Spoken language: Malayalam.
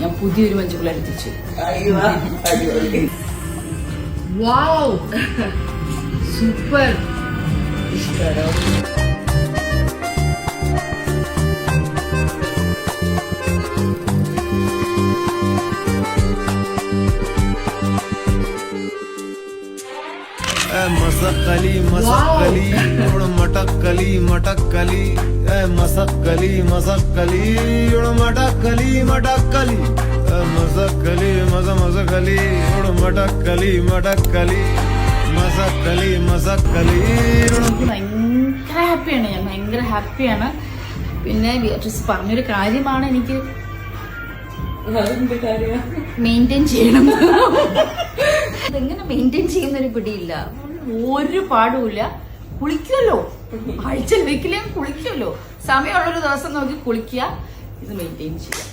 ഞാൻ പുതിയൊരു മഞ്ചുകുള എടുത്തിച്ചു. വാവ്, സൂപ്പർ. मसकली मसकली उड़ मटकली मटकली मसकली मसकली उड़ मटकली मटकली मसकली मसकली उड़ मटकली मटकली मसकली मसकली. ഭയങ്കര ഹാപ്പിയാണ് ഞാൻ, ഭയങ്കര ഹാപ്പിയാണ്. പിന്നെ ബിയാട്രിസ് പറഞ്ഞൊരു കാര്യമാണ് എനിക്ക് മെയിൻറ്റെയിൻ ചെയ്യണം. അതെങ്ങനെ മെയിൻറ്റെയിൻ ചെയ്യുന്നൊരു പിടിയില്ല. ഒരു പാടുമില്ല. കുളിക്കുമല്ലോ, ആഴ്ചയിൽ വെക്കിലും കുളിക്കുമല്ലോ. സമയമുള്ളൊരു ദിവസം നോക്കി കുളിക്കുക, ഇത് മെയിൻറ്റെയിൻ ചെയ്യാം.